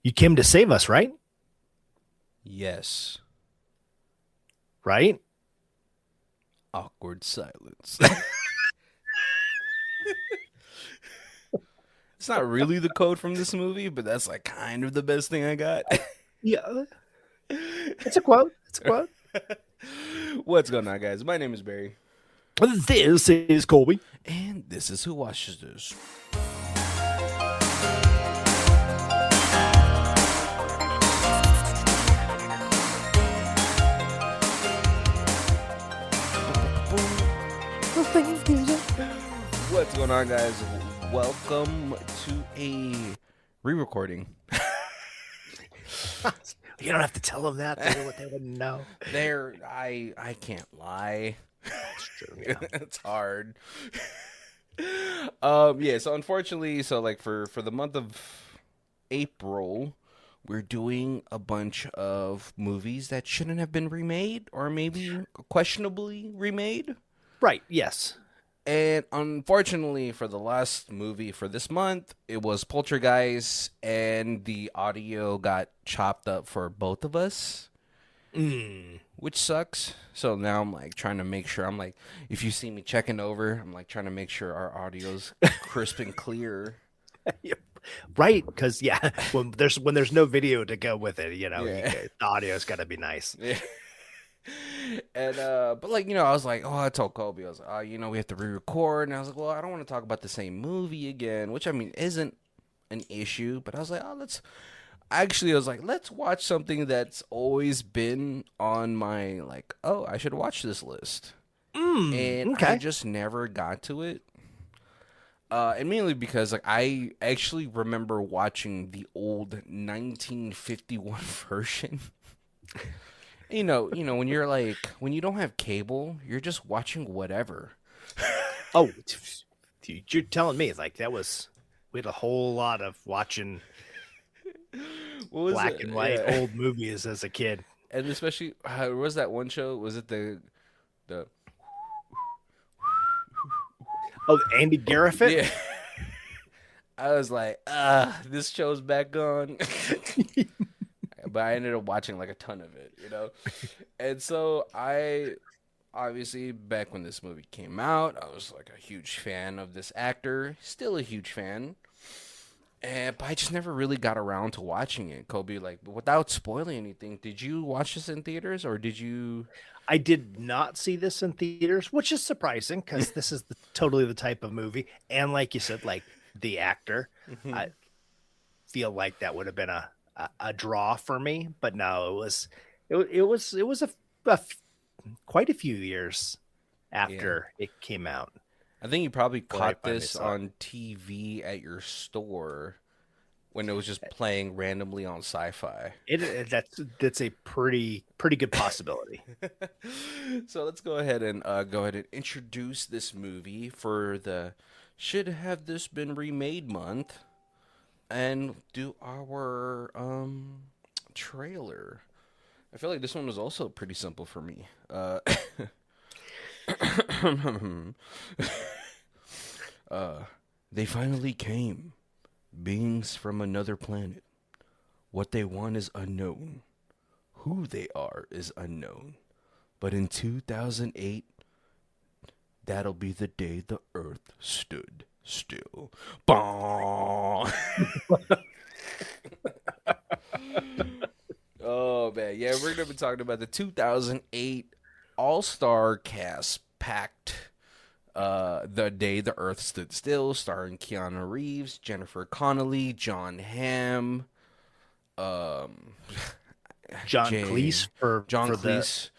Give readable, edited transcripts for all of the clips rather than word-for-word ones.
You came to save us, right? Yes. Right? Awkward silence. It's not really the code from this movie, but that's like kind of the best thing I got. Yeah. It's a quote. It's a quote. What's going on, guys? My name is Barry, This is Colby. and this is Who Watches This. What's going on, guys? Welcome to a re-recording. You don't have to tell them that. They wouldn't know. I can't lie. It's true. Yeah. It's hard. Yeah, so unfortunately, for the month of April, we're doing a bunch of movies that shouldn't have been remade or maybe questionably remade. Right. Yes. And unfortunately, for the last movie for this month, it was Poltergeist, and the audio got chopped up for both of us, which sucks. So now I'm like trying to make sure. I'm like, if you see me checking over, I'm like trying to make sure our audio's crisp and clear. Yep. Right. Because when there's no video to go with it, Yeah. the audio's got to be nice. Yeah. And but I was like, I told Kobe, I was like, we have to re-record, and I was like, well, I don't want to talk about the same movie again, which I mean isn't an issue, but I was like, let's watch something that's always been on my I should watch this list, and Okay. I just never got to it. And mainly because I actually remember watching the old 1951 version. When you don't have cable, you're just watching whatever. Oh, you're telling me we had a whole lot of watching What was black it? and white Yeah. old movies as a kid. And especially, was that one show? Was it the Oh, Andy Garifit. yeah? I was like, this show's back on. But I ended up watching like a ton of it. And so I obviously back when this movie came out, I was like a huge fan of this actor, still a huge fan. But I just never really got around to watching it. Kobe, without spoiling anything, did you watch this in theaters or did you? I did not see this in theaters, which is surprising because this is totally the type of movie. And like you said, like the actor, I feel like that would have been a draw for me. But no, it was quite a few years after it came out. I think you probably When I caught finally this saw it. on TV at your store when it was just playing randomly on Sci-Fi. That's a pretty good possibility. So let's go ahead and introduce this movie for the should have this been remade month and do our trailer. I feel like this one was also pretty simple for me. They finally came. Beings from another planet. What they want is unknown. Who they are is unknown. But in 2008, that'll be the day the Earth stood still. Bah! Oh, man. Yeah, we're going to be talking about the 2008 All-Star cast packed The Day the Earth Stood Still, starring Keanu Reeves, Jennifer Connelly, John Hamm, John Jay, Cleese John for Cleese.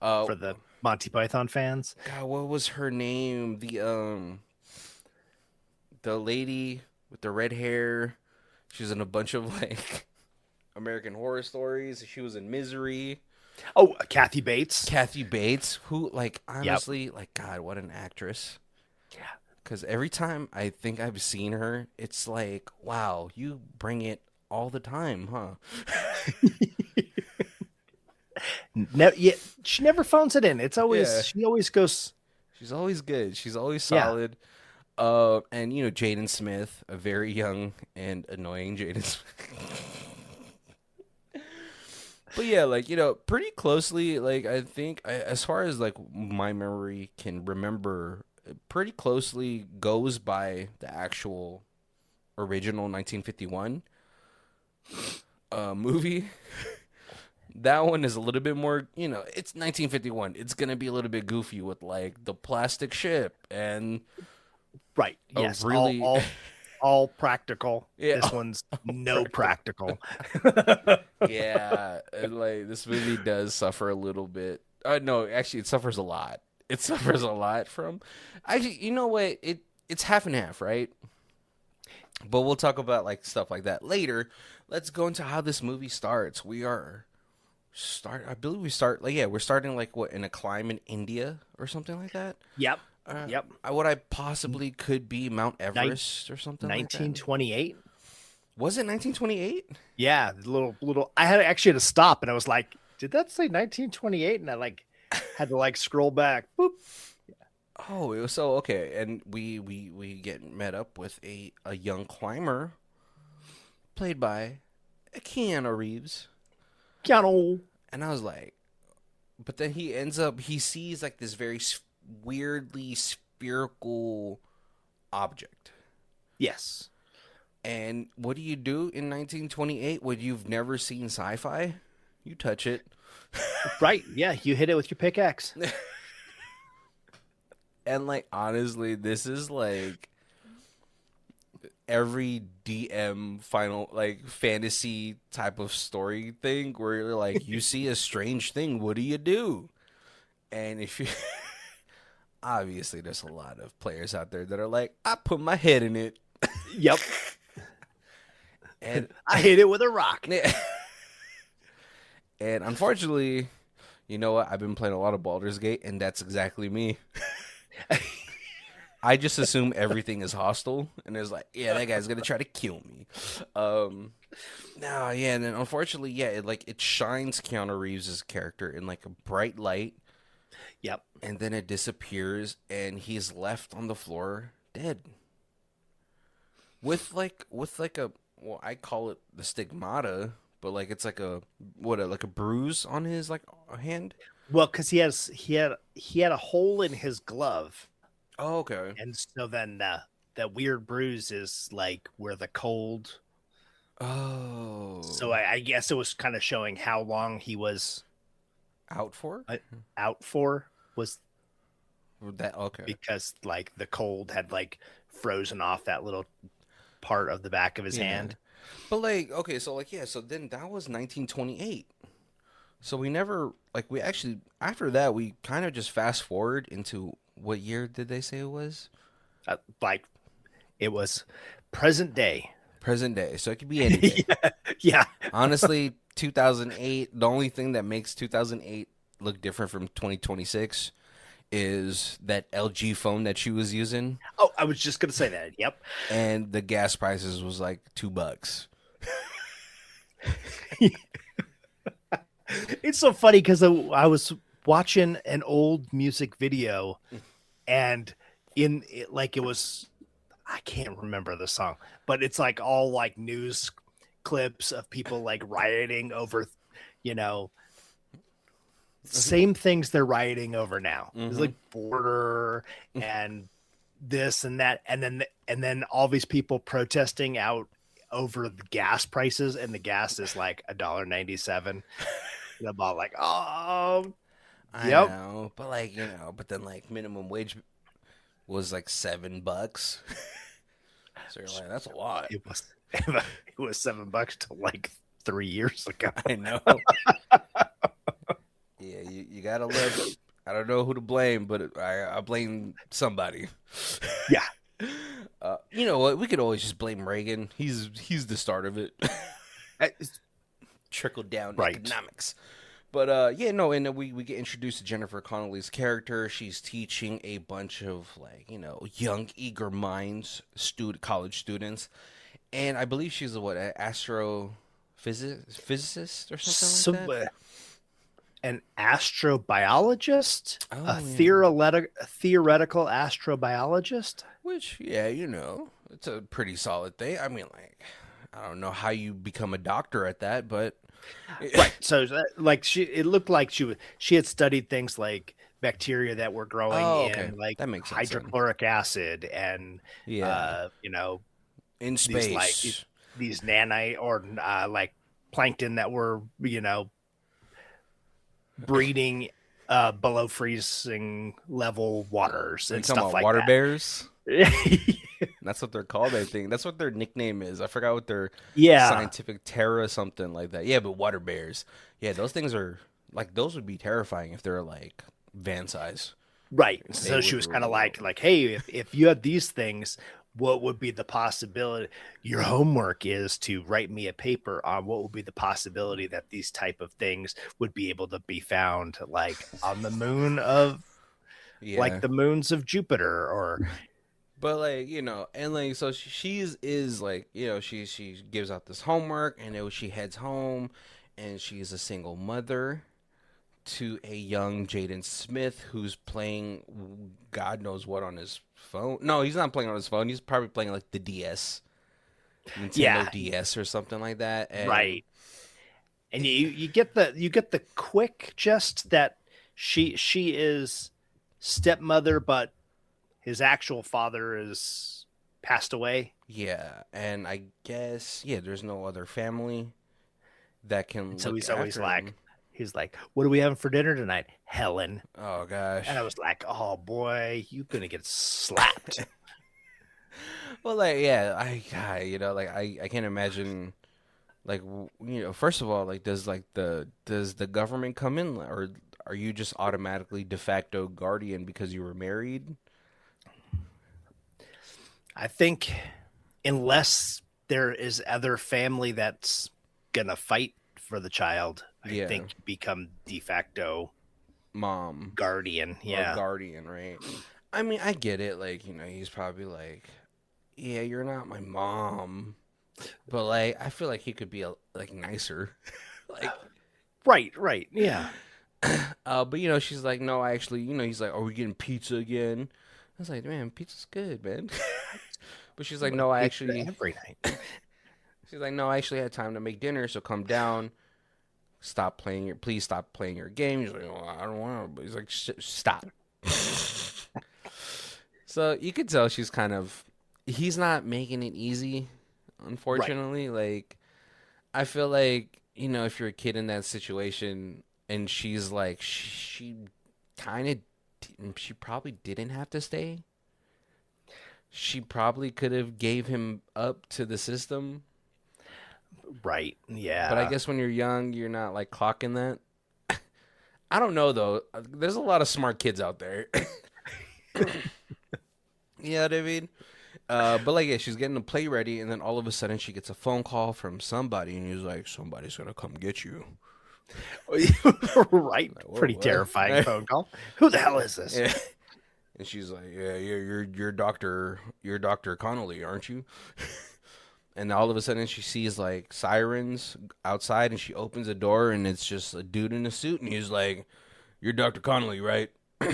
the Monty Python fans. God, what was her name? The lady with the red hair. She was in a bunch of American Horror Stories. She was in Misery. Oh, Kathy Bates. Kathy Bates, who honestly, God, what an actress. Yeah. Because every time I think I've seen her, it's like, wow, you bring it all the time, huh? No, yeah, she never phones it in. It's always Yeah. she always goes. She's always good. She's always Yeah. solid. And Jaden Smith, a very young and annoying Jaden Smith. But yeah, like, pretty closely, like, I think, as far as like my memory can remember, it pretty closely goes by the actual original 1951 movie. That one is a little bit more, it's 1951. It's gonna be a little bit goofy with like the plastic ship and Right. a Yes. really All practical. yeah, This one's no practical. practical. Yeah, and like this movie does suffer a little bit. No, actually, it suffers a lot. It suffers a lot from. Actually, you know what? It's half and half, right? But we'll talk about like stuff like that later. Let's go into how this movie starts. I believe we start like, yeah, we're starting like what, in a climb in India or something like that. Yep. Yep. What I possibly could be Mount Nin- Everest or something like that. 1928. Was it 1928? Yeah, the little. I had actually had to stop, and I was like, "Did that say 1928?" And I like had to like scroll back. Boop. Oh, it was so okay. And we get met up with a young climber played by Keanu Reeves. Keanu. And I was like, but then he sees like this very weirdly spherical object. Yes. And what do you do in 1928 when you've never seen sci-fi? You touch it. Right. Yeah, you hit it with your pickaxe. And like honestly, this is like every DM final like fantasy type of story thing where you're like, you see a strange thing, what do you do? And if you obviously there's a lot of players out there that are like, I put my head in it. Yep. And I hit it with a rock. And unfortunately, you know what? I've been playing a lot of Baldur's Gate, and that's exactly me. I just assume everything is hostile, and it's like, yeah, that guy's gonna try to kill me. No, yeah, and then unfortunately, yeah, it shines Keanu Reeves' character in like a bright light. Yep. And then it disappears, and he's left on the floor dead. With like a, well, I call it the stigmata, but like it's like like a bruise on his like hand. Well, because he had a hole in his glove, Oh, okay. and so then that weird bruise is like where the cold. Oh, So I guess it was kind of showing how long he was out for out for was that? Okay. because like the cold had like frozen off that little part of the back of his hand. But like, okay, so like, yeah, so then that was 1928. So we never like we actually after that we kind of just fast forward into what year did they say it was? Like it was present day. Present day. So it could be anything. Yeah. Honestly, 2008, the only thing that makes 2008 look different from 2026 is that LG phone that she was using. Oh, I was just gonna say that. Yep. And the gas prices was like $2. It's so funny because I was watching an old music video, and in it, like it was, I can't remember the song, but it's like all like news clips of people like rioting over, you know, same things they're rioting over now. It's like border and this and that, and then all these people protesting out over the gas prices, and the gas is like $1.97. And I'm all like, oh, I yep. know, but like, but then like minimum wage was like $7. So you're like, that's a lot. It was $7 till like 3 years ago. I know. Yeah, you gotta look. I don't know who to blame, but I blame somebody. Yeah. You know what? We could always just blame Reagan. He's the start of it. Trickle down economics. But yeah, no, and then we get introduced to Jennifer Connelly's character. She's teaching a bunch of like, young eager minds, college students. And I believe she's an astrophysicist or something like that. An astrobiologist, a theoretical astrobiologist. Which, yeah, it's a pretty solid thing. I mean, like, I don't know how you become a doctor at that, but Right. So like it looked like she had studied things like bacteria that were growing oh, okay, in like that makes sense then. hydrochloric acid and Yeah, you know, in these space. these nanite or like plankton that were, breeding below freezing level waters Are you and talking stuff about like water that. bears? That's what they're called, I think. That's what their nickname is. I forgot what their Yeah. scientific terra something like that. Yeah, but water bears. Yeah, those things are like those would be terrifying if they're like van size. Right. They So she would was rule kind of the world. like, hey, if you have these things, what would be the possibility? Your homework is to write me a paper on what would be the possibility that these type of things would be able to be found like on the moon of like Yeah. the moons of Jupiter or But like and like so she's is like she gives out this homework and she heads home, and she's a single mother to a young Jaden Smith who's playing God knows what on his phone. No, he's not playing on his phone. He's probably playing like the DS, Nintendo yeah, DS or something like that. And right. And you get the quick just that she is stepmother, but his actual father is passed away. yeah, and I guess there's no other family that And can so look he's after like, him. what are we having for dinner tonight? Helen. Oh And I gosh. was like, oh boy, you gonna get slapped. Well, like like I can't imagine like first of all, like does the government come in, or are you just automatically de facto guardian because you were married? I think unless there is other family that's gonna fight for the child, I Yeah, think you become de facto mom guardian. or Yeah. guardian, right? I mean, I get it. Like, he's probably like, yeah, you're not my mom, but like, I feel like he could be like nicer, like. Right, right. Yeah. But she's like, no, I actually, he's like, are we getting pizza again? I was like, man, pizza's good, man. But she's like, Like no, pizza every night. she's like, no, I actually had time to make dinner, so come down. Please stop playing your game. He's like, oh, I don't want to. But he's like, stop. So you could tell he's not making it easy, Right. unfortunately. Like, I feel like, if you're a kid in that situation and she's like, she kind of, she probably didn't have to stay. She probably could have gave him up to the system. Right. But I Yeah. guess when you're young, you're not like clocking that. I don't know though. There's a lot of smart kids out there. You know what I mean? But like, yeah, she's getting the play ready, and then all of a sudden she gets a phone call from somebody, and he's like, "Somebody's gonna come get you." Right. Like, Pretty what? terrifying phone call. Who the hell is this? Yeah. And she's like, "Yeah, you're Doctor Connolly, aren't you?" And all of a sudden she sees like sirens outside, and she opens a door, and it's just a dude in a suit, and he's like, "You're Doctor Connolly, right?"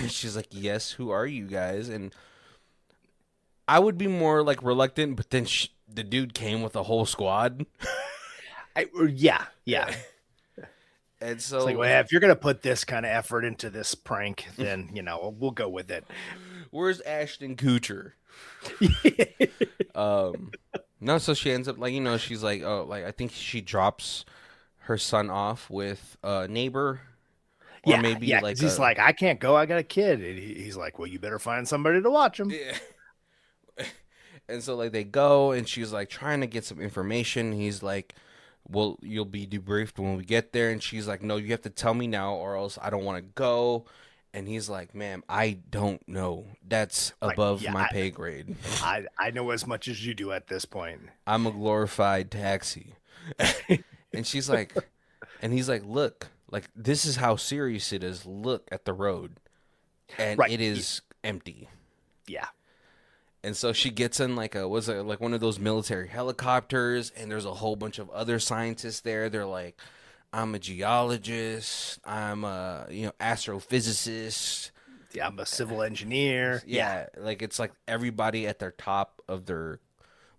She's like, "Yes. Who are you guys?" And I would be more like reluctant, but then the dude came with a whole squad. Yeah. Yeah. Yeah. And It's like, so, well, if you're gonna put this kind of effort into this prank, then we'll go with it. where's Ashton Kutcher? Um, no, so she ends up like, she's like, oh, like I think she drops her son off with a neighbor, or Yeah, maybe yeah, because like he's a like, I can't go, I got a kid. And he's like, well, you better find somebody to watch him. yeah. And so like they go, and she's like trying to get some information. He's like, well, you'll be debriefed when we get there. And she's like, no, you have to tell me now, or else I don't want to go. And he's like, ma'am, I don't know. That's Like, above yeah, my pay grade. I know as much as you do at this point. I'm a glorified taxi. And she's like, and he's like, look, like this is how serious it is. Look at the road, and Right. it is empty. Yeah. And so she gets in like like one of those military helicopters, and there's a whole bunch of other scientists there. They're like, I'm a geologist, I'm a astrophysicist. Yeah, I'm a civil engineer. Yeah. Yeah, like it's like everybody at their top of their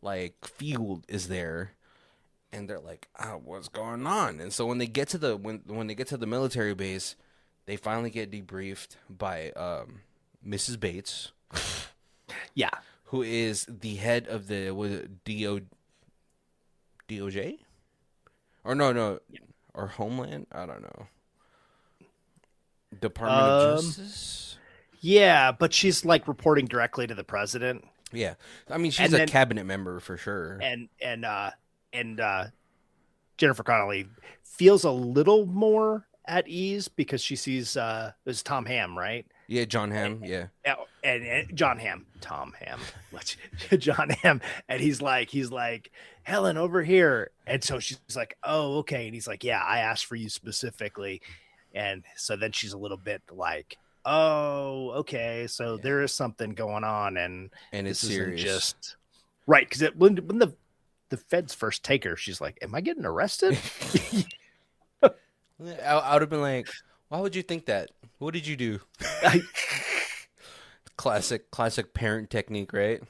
like field is there. and they're like, what's going on? And so when they get to the when they get to the military base, they finally get debriefed by Mrs. Bates, Yeah. who is the head of the DOJ, or no, or Homeland, I don't know, Department of Um, Justice. yeah, but she's like reporting directly to the president. Yeah, I mean she's And a then cabinet member for sure. and Jennifer Connelly feels a little more at ease because she sees there's Tom Ham, right? Yeah, John Hamm. Yeah, And John Ham, Tom Ham, which John Ham, and he's like Helen over here, and so she's like, oh, okay, and he's like, yeah, I asked for you specifically, and so then she's a little bit like, oh, okay, so there is something going on, and and it's this isn't serious. just right because when the feds first take her, she's like, am I getting arrested? I would have been like, why would you think that? What did you do? Classic parent technique, right?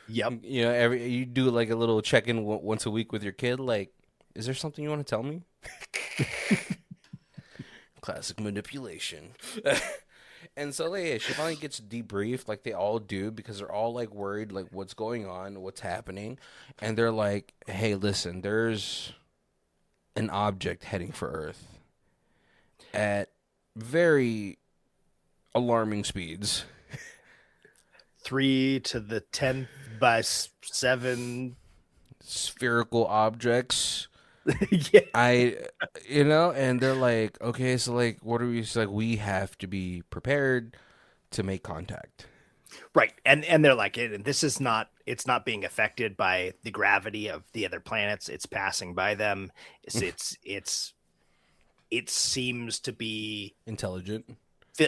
Yep. You know, you do like a little check-in once a week with your kid. Like, is there something you want to tell me? Classic manipulation. And so, like, yeah, she finally gets debriefed, like they all do, because they're all like worried, like what's going on, what's happening, and they're like, "Hey, listen, there's an object heading for Earth at very alarming speeds." 3 to the 10th by 7. Spherical objects. Yeah. And they're like, okay, so like, what are we? It's like, we have to be prepared to make contact. Right. And they're like, this is not, it's not being affected by the gravity of the other planets. It's passing by them. It seems to be Intelligent.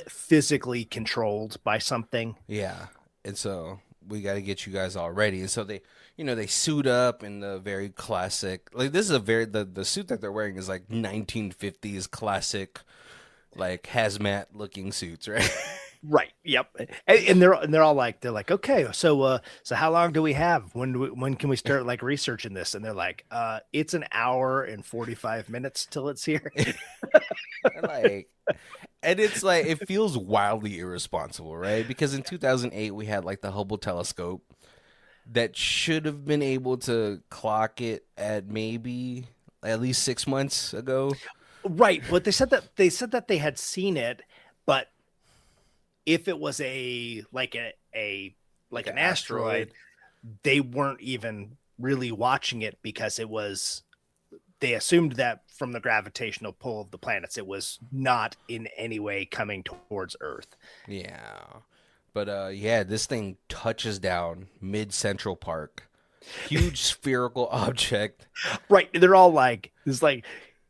physically controlled by something. Yeah. And so we got to get you guys all ready. And so they suit up in the very classic, like this is a very, the suit that they're wearing is like 1950s classic, like hazmat looking suits, right? Right. Yep. And they're all like, okay, so how long do we have? When can we start like researching this? And they're like, it's an hour and 45 minutes till it's here. Like, and it's like, it feels wildly irresponsible, right? Because in 2008 we had like the Hubble telescope that should have been able to clock it at maybe at least 6 months ago. Right. But they said that they had seen it, but if it was an asteroid, they weren't even really watching it because they assumed that from the gravitational pull of the planets, it was not in any way coming towards Earth. Yeah. But yeah, this thing touches down mid Central Park. Huge spherical object. Right. They're all like, it's like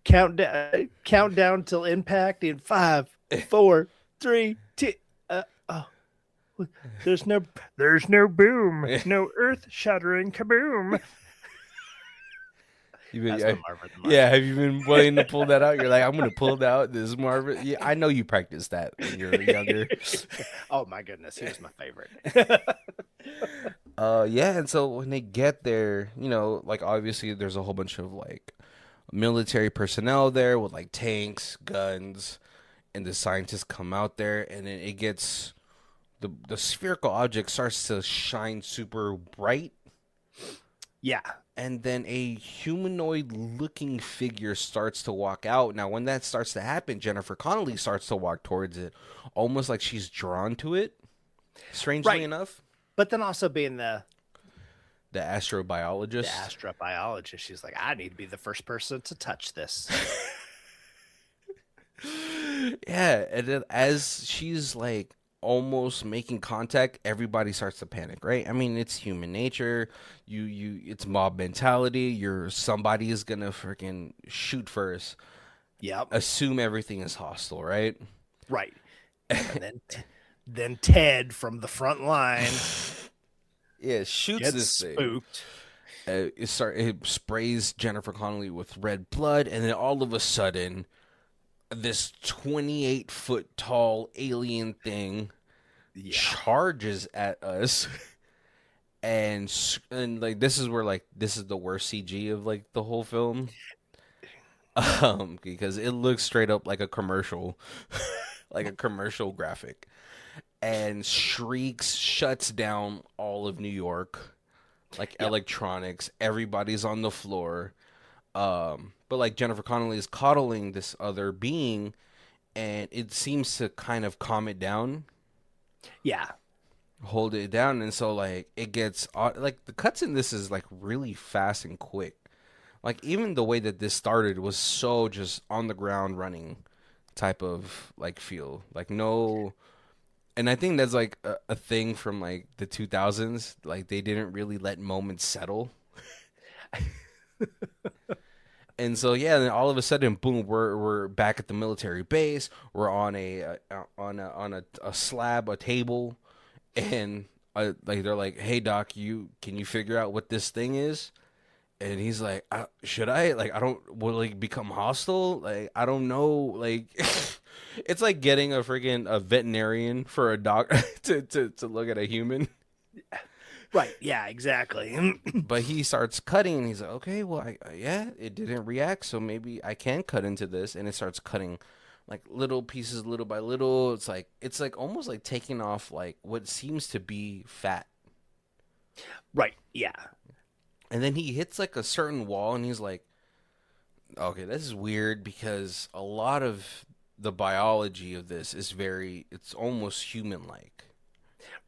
countdown till impact in 5, 4, 3, 2. There's no boom, no earth shattering kaboom. Have you been wanting to pull that out? You're like, I'm going to pull that out. This is Marvin. Yeah, I know you practiced that when you were younger. Oh my goodness, he was my favorite. Yeah, and so when they get there, like obviously there's a whole bunch of like military personnel there with like tanks, guns, and the scientists come out there, and then it gets the spherical object starts to shine super bright. Yeah. And then a humanoid-looking figure starts to walk out. Now, when that starts to happen, Jennifer Connelly starts to walk towards it, almost like she's drawn to it, strangely enough. But then also being the astrobiologist. She's like, I need to be the first person to touch this. Yeah, and then as she's like almost making contact, everybody starts to panic, right? I mean, it's human nature. It's mob mentality. Somebody is gonna freaking shoot first. Yep. Assume everything is hostile, right? Right. And then Ted from the front line, shoots this spooked. thing. It sprays Jennifer Connelly with red blood, and then all of a sudden, this 28-foot tall alien thing charges at us, and like this is where like this is the worst CG of like the whole film. Because it looks straight up like a commercial, like a commercial graphic. And shrieks, shuts down all of New York, like Yep. electronics. Everybody's on the floor. But like Jennifer Connelly is coddling this other being, and it seems to kind of calm it down, Yeah. hold it down, and so like it gets like the cuts in this is like really fast and quick. Like even the way that this started was so just on the ground running type of like feel. Like no, and I think that's like a thing from like the 2000s. Like they didn't really let moments settle. And so yeah, then all of a sudden, boom, we're back at the military base. We're on a slab, a table, and like they're like, "Hey doc, can you figure out what this thing is?" And he's like, "Should I? Like, I don't will it become hostile? Like, I don't know. Like, it's like getting a veterinarian for a dog to look at a human." Right. Yeah, exactly. But he starts cutting, and he's like, "Okay, well, yeah, it didn't react, so maybe I can cut into this." And it starts cutting like little pieces, little by little. It's like almost like taking off like what seems to be fat. Right. Yeah. And then he hits like a certain wall, and he's like, "Okay, this is weird because a lot of the biology of this is it's almost human-like."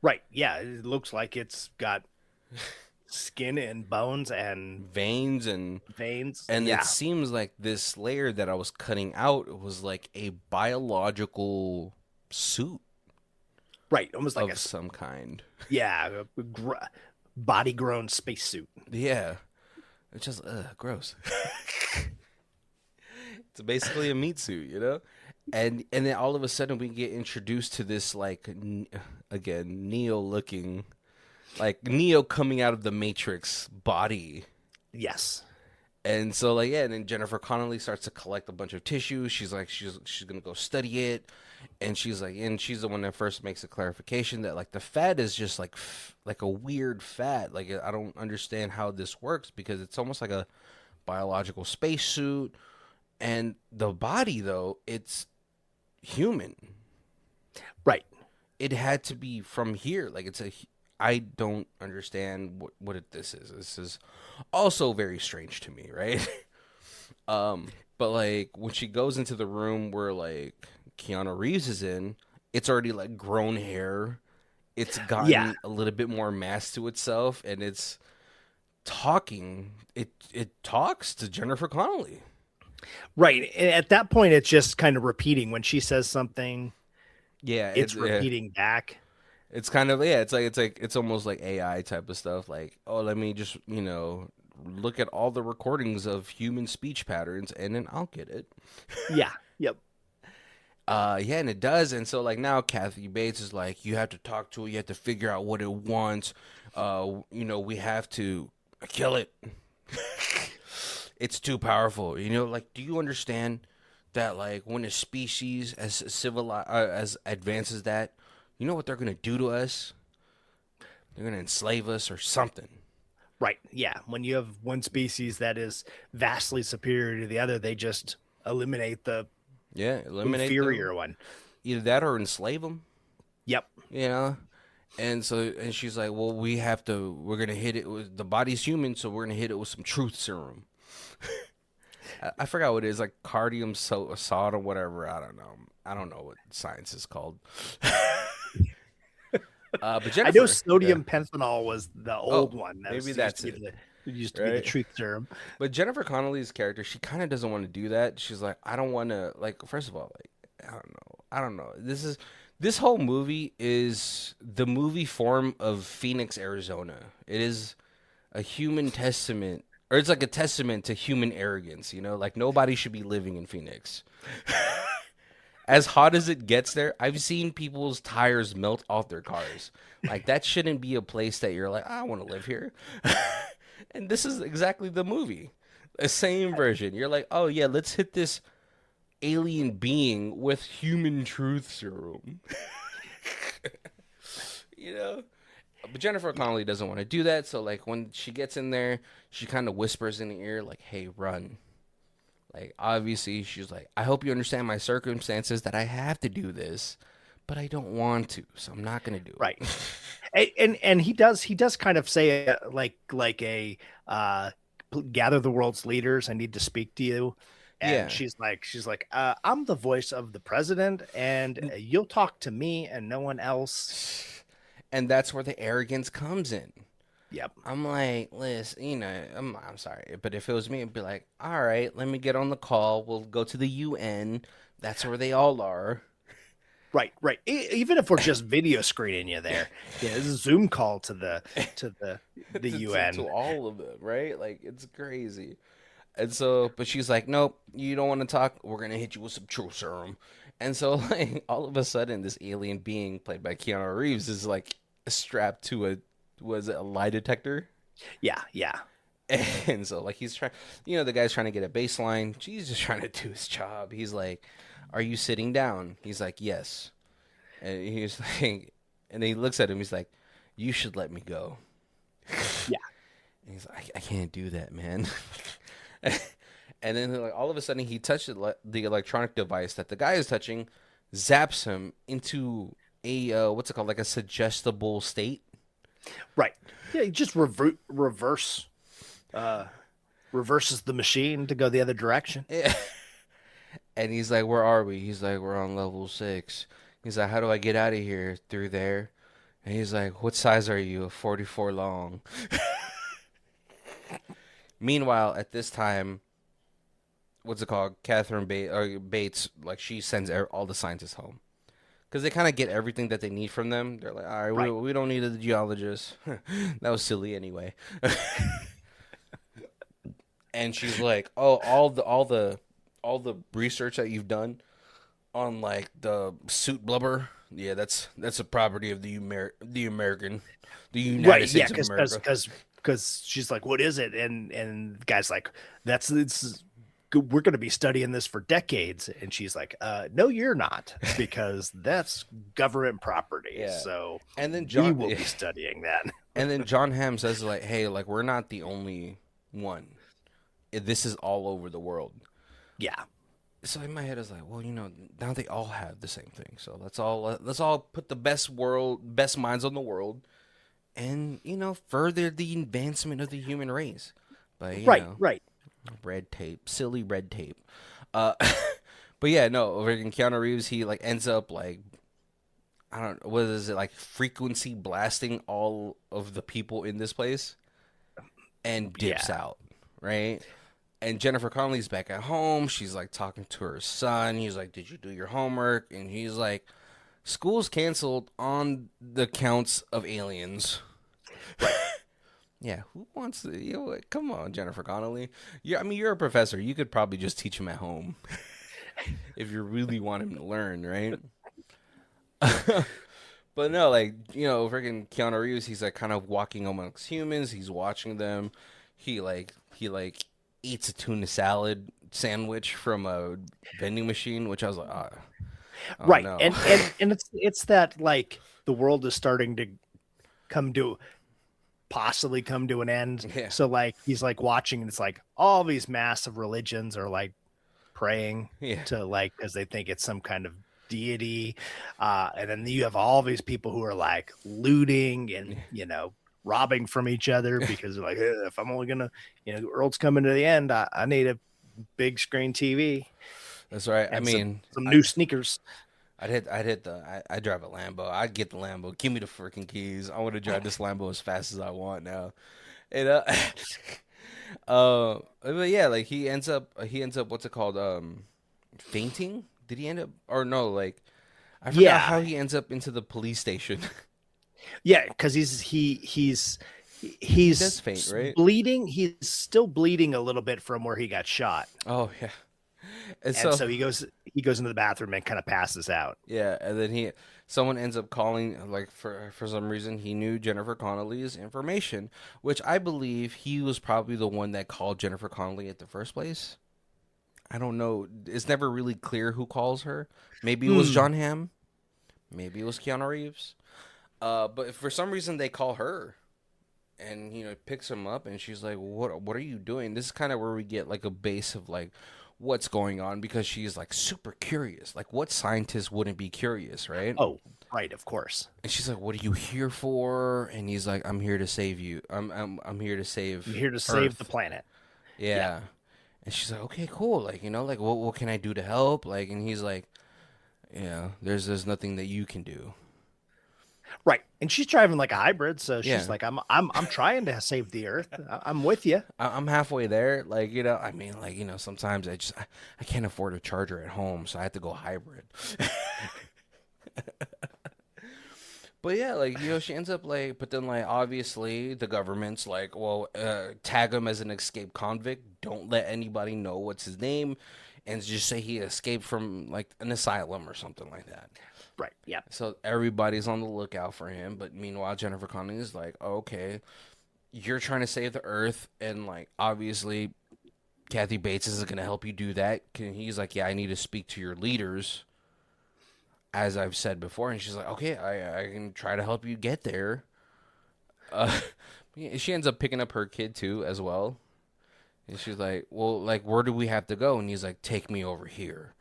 Right. Yeah. It looks like it's got skin and bones and Veins veins. and it Yeah. seems like this layer that I was cutting out was like a biological suit Right. Almost like of some kind. yeah, body grown spacesuit. Yeah, it's just gross. It's basically a meat suit, you know. And then all of a sudden we get introduced to this like again Neo looking like Neo coming out of the Matrix body. Yes. And so like yeah, and then Jennifer Connelly starts to collect a bunch of tissue. She's like she's gonna go study it, and she's the one that first makes a clarification that like the fat is just like a weird fat. Like I don't understand how this works because it's almost like a biological spacesuit, and the body though it's human. Right. It had to be from here. Like I don't understand this is. This is also very strange to me, right? But like when she goes into the room where like Keanu Reeves is in, it's already like grown hair. It's Yeah. gotten a little bit more mass to itself, and it's talking. It talks to Jennifer Connelly. Right. And at that point, it's just kind of repeating. When she says something, Yeah, it's repeating back. it's kind of yeah. It's almost like AI type of stuff. Like oh, let me just look at all the recordings of human speech patterns, and then I'll get it. Yeah. Yep. Yeah, and it does. And so like now Kathy Bates is like, you have to talk to it, you have to figure out what it wants. We have to kill it. It's too powerful. Like do you understand that like when a species as civilized as advances that, you know what they're gonna do to us? They're gonna enslave us or something. Right. Yeah. When you have one species that is vastly superior to the other, they just eliminate the Yeah, eliminate them. inferior one. Either that or enslave them. Yep. You know. And she's like, well, we're gonna hit it with the body's human, so we're gonna hit it with some truth serum. I forgot what it is, like cardium sod or whatever. I don't know. I don't know what science is called. But I Jennifer, know sodium penthanol was the old one. Maybe used that's to it. be used to be the Right? truth serum. But Jennifer Connelly's character, she kind of doesn't want to do that. She's like, I don't want to. Like, first of all, like, I don't know. This whole movie is the movie form of Phoenix, Arizona. It is a human testament, or it's like a testament to human arrogance. Like nobody should be living in Phoenix. As hot as it gets there, I've seen people's tires melt off their cars. Like that shouldn't be a place that you're like, I want to live here. And this is exactly the movie. The same version. You're like, oh yeah, let's hit this alien being with human truth serum. you know? But Jennifer Connelly doesn't want to do that. So like when she gets in there, she kind of whispers in the ear like, "Hey, run." Like obviously she's like, "I hope you understand my circumstances that I have to do this, but I don't want to, so I'm not gonna do Right. it." And he does kind of say like a gather the world's leaders. I need to speak to you. And Yeah. she's like, I'm the voice of the president, and you'll talk to me and no one else. And that's where the arrogance comes in. Yep. I'm like, listen, I'm sorry, but if it was me, I'd be like, all right, let me get on the call. We'll go to the UN. That's where they all are. Right, right. Even if we're just video screening you there, yeah, it's a Zoom call to the to UN. all of them, right? Like, it's crazy. And so, but she's like, nope, you don't want to talk. We're going to hit you with some truth serum. And so, like, all of a sudden, this alien being played by Keanu Reeves is like strapped to a lie detector. Yeah, yeah. And so, like, he's trying, the guy's trying to get a baseline. She's just trying to do his job. He's like, "Are you sitting down?" He's like, "Yes." And he's like, and he looks at him. He's like, "You should let me go." Yeah. And he's like, I can't do that, man." And then, like, all of a sudden, he touches the electronic device that the guy is touching, zaps him into a what's it called, like a suggestible state. Right. Yeah, you just reverses the machine to go the other direction. Yeah. And he's like, "Where are we?" He's like, "We're on level 6." He's like, "How do I get out of here?" "Through there." And he's like, "What size are you?" "A 44 long." Meanwhile, at this time, what's it called? Catherine Bates, like, she sends all the scientists home because they kind of get everything that they need from them. They're like, "All right, Right. we don't need a geologist." That was silly anyway. And she's like, "Oh, all the research that you've done on, like, the suit blubber, yeah, that's a property of the United Right. Yeah, States of America." because she's like, what is it? And the guy's like, we're going to be studying this for decades. And she's like, no, you're not, because that's government property. Yeah. So And then we will be studying that. and then John Hamm says, like, "Hey, like, we're not the only one. This is all over the world." Yeah. So in my head, I was like, well, now they all have the same thing. So let's all put the best minds on the world, and further the advancement of the human race by Right. Right. silly red tape. Uh, but yeah, no, over in Keanu Reeves, he, like, ends up, like, I don't know, what is it, like, frequency blasting all of the people in this place and dips Yeah. out, right? And Jennifer Connelly's back at home. She's, like, talking to her son. He's like, "Did you do your homework?" And he's like, "School's canceled on the counts of aliens." Right. Yeah, who wants to? Come on, Jennifer Connelly. Yeah, I mean, you're a professor. You could probably just teach him at home if you really want him to learn, right? But no, like, freaking Keanu Reeves, he's, like, kind of walking amongst humans. He's watching them. He eats a tuna salad sandwich from a vending machine, which I was like, oh Right. no. And it's that, like, the world is starting to possibly come to an end. Yeah. So, like, he's, like, watching, and it's like all these massive religions are, like, praying Yeah. to, like, because they think it's some kind of deity. And then you have all these people who are, like, looting and, robbing from each other because they're like, if I'm only gonna, the world's coming to the end, I need a big screen TV. That's right. And I mean, some new sneakers. I drive a Lambo. I'd get the Lambo. Give me the freaking keys. I want to drive this Lambo as fast as I want now. And but yeah, like, he ends up what's it called? Fainting? Did he end up, or no, like, I forgot how he ends up into the police station. Yeah, because he's does faint, right? bleeding. He's still bleeding a little bit from where he got shot. Oh yeah. And so he goes into the bathroom and kind of passes out. Yeah, and then someone ends up calling, like, for some reason he knew Jennifer Connelly's information, which I believe he was probably the one that called Jennifer Connelly at the first place. I don't know. It's never really clear who calls her. Maybe it was John Hamm. Maybe it was Keanu Reeves. But for some reason they call her, and picks him up, and she's like, what are you doing? This is kind of where we get like a base of like what's going on, because she's like super curious. Like, what scientist wouldn't be curious, right? Oh, right, of course. And she's like, what are you here for? And he's like, I'm here to save you. I'm here to I'm save here to save the Earth. planet. Yeah. Yeah. And she's like, okay, cool. Like, like what can I do to help? Like, and he's like, yeah, there's nothing that you can do. Right. And she's driving like a hybrid, so she's Yeah. like, I'm trying to save the earth. I'm with you. I'm halfway there. Like, I mean, like, sometimes I can't afford a charger at home, so I have to go hybrid. But yeah, like, she ends up like, but then like, obviously the government's like, well, tag him as an escaped convict. Don't let anybody know what's his name, and just say he escaped from like an asylum or something like that. Right. Yeah. So everybody's on the lookout for him. But meanwhile, Jennifer Connelly is like, oh, okay, you're trying to save the Earth, and like, obviously, Kathy Bates isn't gonna help you do that. He's like, yeah, I need to speak to your leaders, as I've said before. And she's like, okay, I can try to help you get there. She ends up picking up her kid too, as well. And she's like, well, like, where do we have to go? And he's like, take me over here.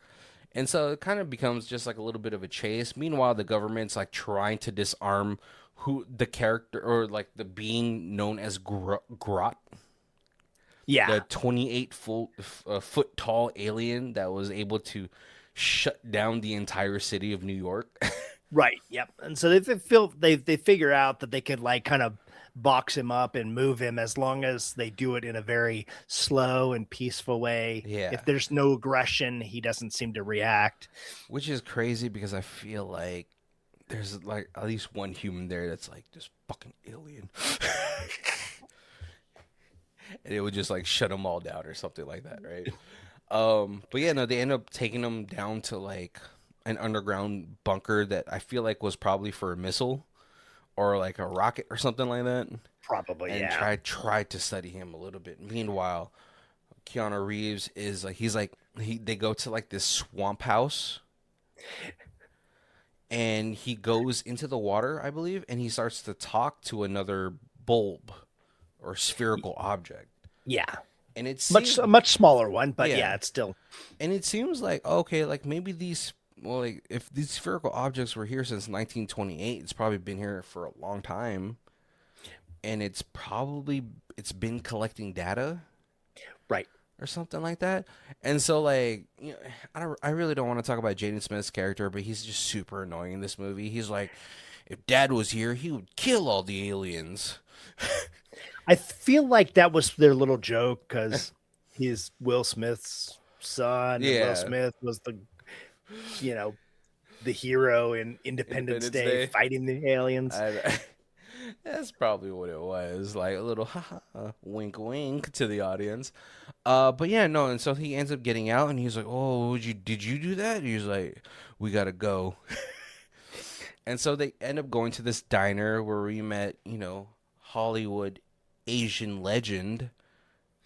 And so it kind of becomes just like a little bit of a chase. Meanwhile, the government's like trying to disarm who the character, or like the being known as Grot. Yeah. The 28-foot tall alien that was able to shut down the entire city of New York. Right. Yep. And so they figure out that they could like kind of box him up and move him, as long as they do it in a very slow and peaceful way. Yeah. If there's no aggression, he doesn't seem to react. Which is crazy, because I feel like there's like at least one human there that's like this fucking alien. And it would just like shut them all down or something like that, right? But yeah, no, they end up taking them down to like an underground bunker that I feel like was probably for a missile or like a rocket or something like that. Probably, and yeah. tried to study him a little bit. Meanwhile, Keanu Reeves is like, they go to like this swamp house, and he goes into the water, I believe, and he starts to talk to another bulb or spherical object. Yeah. And it's A much smaller one, but Yeah. yeah, it's still. And it seems like, okay, like maybe these, well, like if these spherical objects were here since 1928, it's probably been here for a long time, and it's been collecting data, Right. or something like that. And so, like, I really don't want to talk about Jaden Smith's character, but he's just super annoying in this movie. He's like, if Dad was here, he would kill all the aliens. I feel like that was their little joke, because he's Will Smith's son. Yeah. And Will Smith was the hero in Independence Day fighting the aliens. That's probably what it was. Like a little wink wink to the audience. But yeah, no, and so he ends up getting out, and he's like, oh, did you do that? And he's like, we gotta go. And so they end up going to this diner where we met, Hollywood Asian legend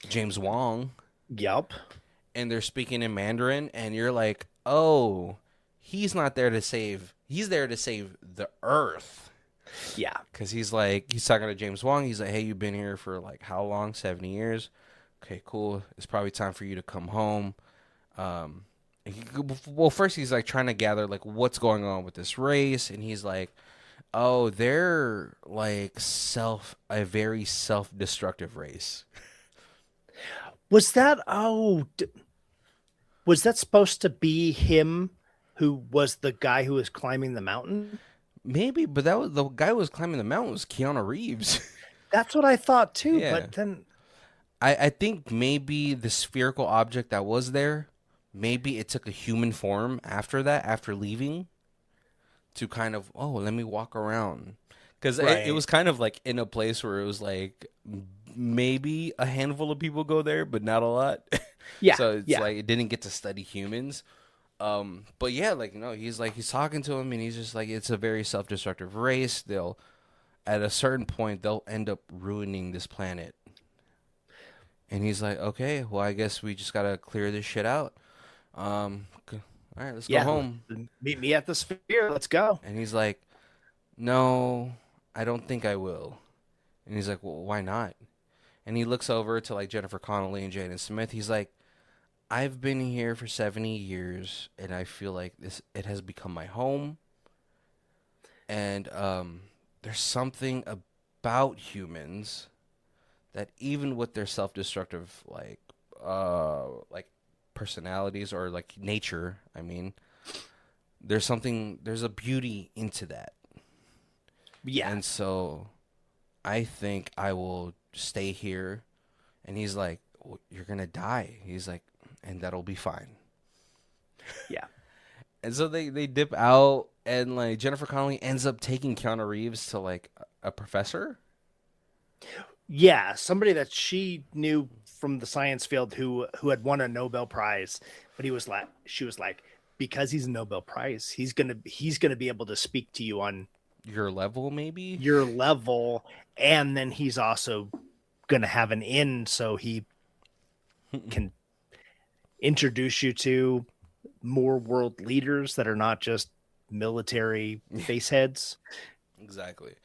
James Wong. Yep. And they're speaking in Mandarin, and you're like, oh, he's not there to save, he's there to save the Earth. Yeah. Because he's talking to James Wong. He's like, hey, you've been here for like how long? 70 years. Okay, cool. It's probably time for you to come home. Well, first he's like trying to gather like what's going on with this race, and he's like, oh, they're like a very self-destructive race. Was that was that supposed to be him, who was the guy who was climbing the mountain? Maybe, but that was the guy who was climbing the mountain was Keanu Reeves. That's what I thought too. Yeah. But then I think maybe the spherical object that was there, maybe it took a human form after that, after leaving, to kind of, oh, let me walk around. Because it was kind of like in a place where it was like maybe a handful of people go there, but not a lot. Yeah. So it's like it didn't get to study humans. But yeah, like, he's talking to him, and he's just like, it's a very self-destructive race. At a certain point, they'll end up ruining this planet. And he's like, okay, well, I guess we just gotta clear this shit out. All right, let's go home. Meet me at the sphere. Let's go. And he's like, no, I don't think I will. And he's like, well, why not? And he looks over to like Jennifer Connelly and Jaden Smith. He's like, I've been here for 70 years and I feel like it has become my home. And there's something about humans that even with their self-destructive like personalities or like nature, I mean, there's a beauty into that. Yeah. And so I think I will stay here. And he's like, well, you're going to die. He's like, and that'll be fine. Yeah. And so they dip out, and like Jennifer Connelly ends up taking Keanu Reeves to like a professor. Yeah, somebody that she knew from the science field who had won a Nobel Prize, but she was like, because he's a Nobel Prize, he's gonna be able to speak to you on Your level, maybe? your level, and then he's also gonna have an in, so he can introduce you to more world leaders that are not just military face heads. Exactly.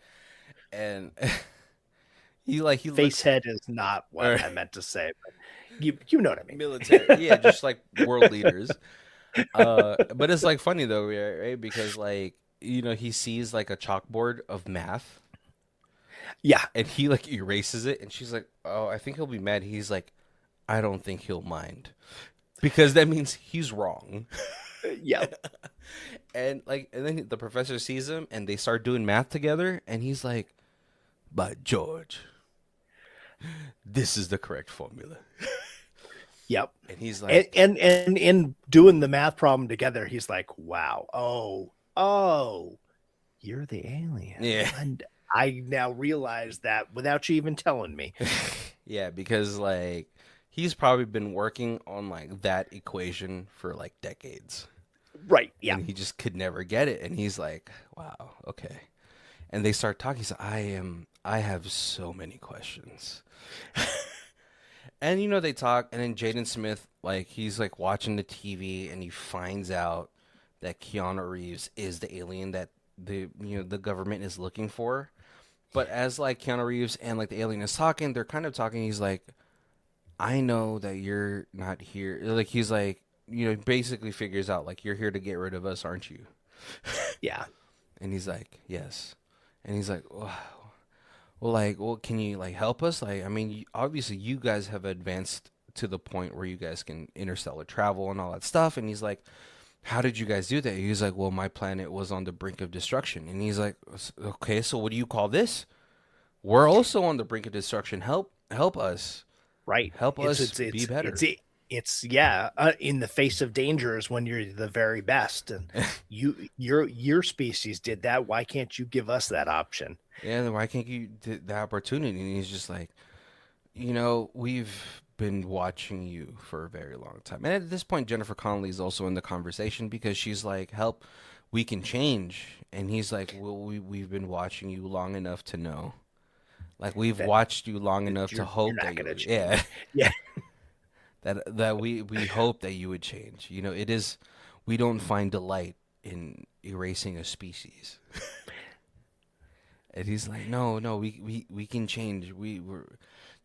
And he Face looks head is not what or I meant to say, but you know what I mean. military. Yeah, just like world leaders. But it's like funny though, right? Because like, he sees like a chalkboard of math Yeah, and he like erases it and she's like, "Oh, I think he'll be mad." He's like, "I don't think he'll mind." Because that means he's wrong. yeah, And then the professor sees him and they start doing math together and he's like, "By George, this is the correct formula." yep. And he's And, like, and in doing the math problem together, he's like, "Wow, oh, you're the alien." yeah. And I now realize that without you even telling me. Yeah, because like he's probably been working on like that equation for like decades. Right? Yeah, And he just could never get it. And he's like, "Wow, okay." And they start talking. So I have so many questions. And they talk, and then Jaden Smith, like he's like watching the TV, and he finds out that Keanu Reeves is the alien that the government is looking for. But as like Keanu Reeves and like the alien is talking, they're kind of talking. He's like, I know that you're not here. Like he's like, basically figures out like you're here to get rid of us, aren't you? yeah, And he's like, yes. And he's like, wow. Well, like, well, can you like help us? Like, I mean, obviously you guys have advanced to the point where you guys can interstellar travel and all that stuff. And he's like, how did you guys do that? He's like, well, my planet was on the brink of destruction. And he's like, okay, so what do you call this? We're also on the brink of destruction. Help us. right. Help It's us it's be it's better. it's it's yeah. In the face of danger is when you're the very best, and your species did that. Why can't you give us that option? Yeah, then why can't you the opportunity? And he's just like, we've been watching you for a very long time. And at this point, Jennifer Connelly is also in the conversation because she's like, help, we can change. And he's like, well, we've been watching you long enough to know. Like, we've That watched you long enough to you're hope not that you going to would, change. yeah, Yeah, that we hope that you would change. We don't find delight in erasing a species. And he's like, no, we can change.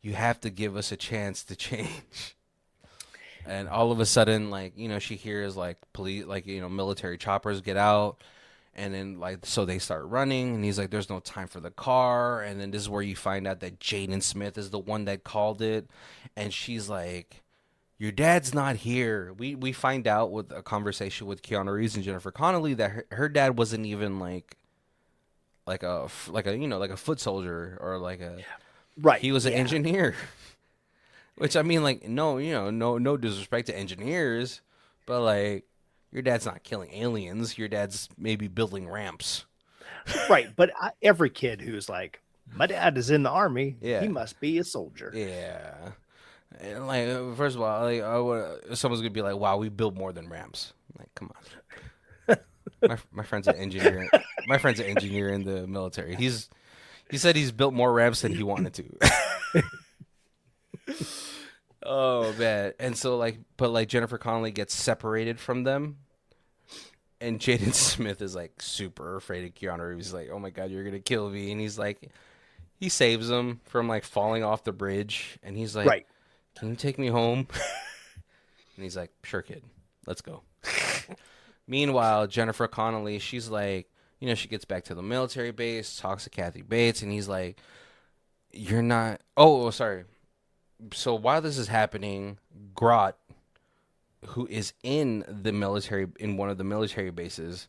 You have to give us a chance to change. And all of a sudden, like, she hears like police, like, military choppers get out. And then, like, so they start running. And he's like, there's no time for the car. And then this is where you find out that Jaden Smith is the one that called it. And she's like, your dad's not here. We find out with a conversation with Keanu Reeves and Jennifer Connelly that her dad wasn't even like a foot soldier or like a right. he was an Yeah, engineer. Which I mean, like, no, no disrespect to engineers, but like, your dad's not killing aliens. Your dad's maybe building ramps. right. But every kid who's like, my dad is in the army, he Yeah, must be a soldier. yeah. And like, first of all, like, someone's gonna be like, "Wow, we build more than ramps." Like, come on. My friend's an engineer. My friend's an engineer in the military. He said he's built more ramps than he wanted to. Oh man. And so like but like Jennifer Connelly gets separated from them And Jaden Smith is like super afraid of Keanu Reeves. He's like, "Oh my god, you're gonna kill me!" And he's like, he saves him from like falling off the bridge, and he's like, Right. "Can you take me home?" And he's like, "Sure, kid, let's go." Meanwhile, Jennifer Connelly, she's like, she gets back to the military base, talks to Kathy Bates, and he's like, "You're not." Oh, sorry. So while this is happening, Grot, who is in the military, in one of the military bases,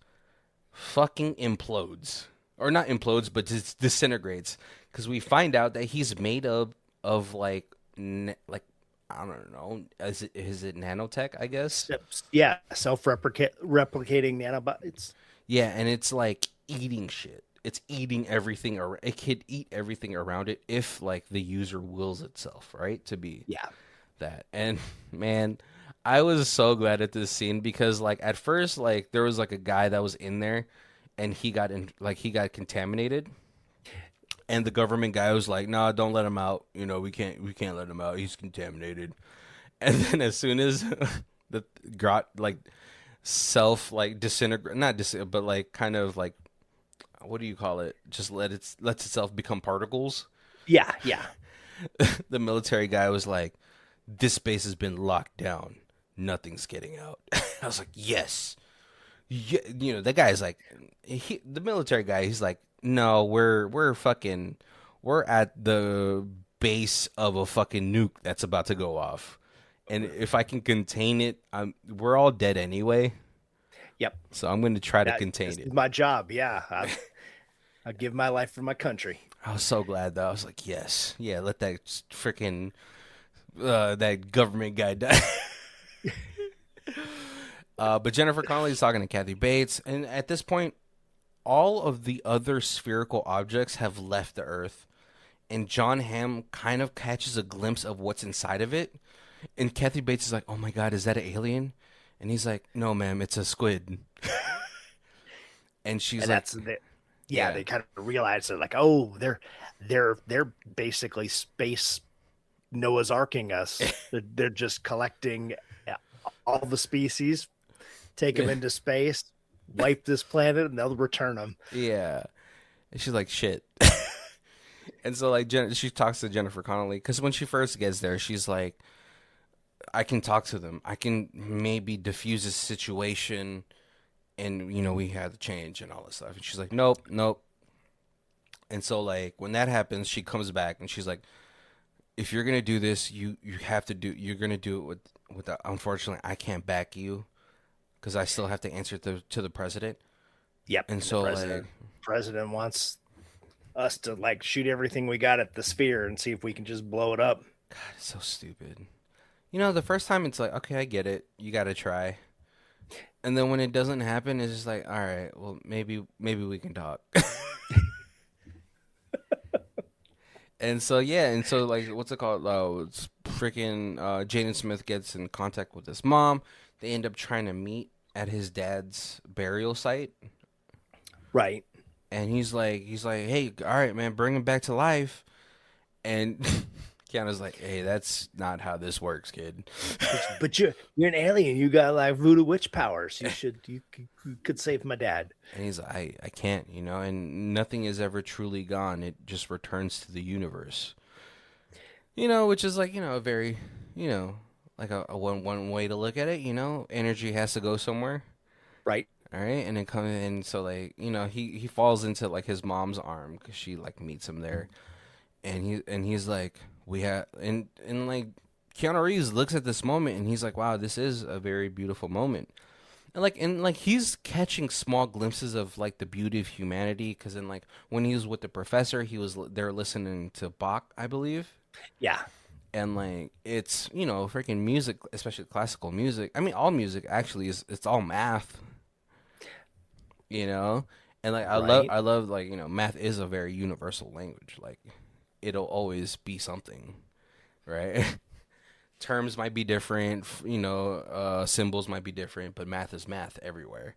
fucking implodes, or not implodes, but just disintegrates, because we find out that he's made of like like, I don't know, is it nanotech, I guess. Yeah, replicating nanobots. Yeah, and it's like eating shit. It's eating everything. It could eat everything around it if like the user wills itself, right, to be Yeah. that. And man, I was so glad at this scene, because like at first, like there was like a guy that was in there, and he got contaminated, and the government guy was like, "Nah, don't let him out. We can't let him out. He's contaminated." And then as soon as the grot like self like disintegrate, not but like kind of like, what do you call it? Just lets itself become particles. Yeah. Yeah. The military guy was like, "This space has been locked down. Nothing's getting out." I was like, "Yes." Yeah, the guy's like, the military guy. He's like, "No, we're at the base of a fucking nuke that's about to go off, and if I can contain it, we're all dead anyway. Yep. So I'm going to try to This contain is it." my job. Yeah. I give my life for my country. I was so glad though. I was like, "Yes, yeah, let that freaking that government guy die." But Jennifer Connelly is talking to Kathy Bates, and at this point, all of the other spherical objects have left the Earth, and John Hamm kind of catches a glimpse of what's inside of it. And Kathy Bates is like, "Oh my god, is that an alien?" And he's like, "No, ma'am, it's a squid." And she's And like, that's the yeah, "Yeah, they kind of realize they're like, oh, they're basically space Noah's Arking us. They're just collecting all the species, take them into space, wipe this planet, and they'll return them. yeah." And she's like, "Shit." And so like she talks to Jennifer Connelly, because when she first gets there, she's like, "I can talk to them. I can maybe diffuse this situation, and we had to change and all this stuff." And she's like, "Nope, nope." And so like when that happens, she comes back and she's like, "If you're gonna do this, you have to do. You're gonna do it with. Unfortunately, I can't back you, because I still have to answer to the president." Yep. And And the so like, president wants us to like shoot everything we got at the sphere and see if we can just blow it up. God, it's so stupid. The first time it's like, okay, I get it. You got to try. And then when it doesn't happen, it's just like, all right, well, maybe we can talk. And so yeah, and so like, what's it called? It's freaking Jaden Smith gets in contact with his mom. They end up trying to meet at his dad's burial site, Right. and he's like, "Hey, all right, man, bring him back to life." And Keanu's like, "Hey, that's not how this works, kid." But you're an alien. You got like voodoo witch powers. You could save my dad. And he's like, I can't, and nothing is ever truly gone. It just returns to the universe. Which is like, a very, like a one way to look at it, energy has to go somewhere. Right. All right. And it comes in. So like, he falls into like his mom's arm, because she like meets him there. And he's like, and like Keanu Reeves looks at this moment and he's like, wow, this is a very beautiful moment. And he's catching small glimpses of like the beauty of humanity, because in like when he was with the professor, he was there listening to Bach, I believe. Yeah. And like it's freaking music, especially classical music. I mean, all music actually it's all math, and like Right. I love like math is a very universal language. Like it'll always be something, right? Terms might be different, symbols might be different, but math is math everywhere.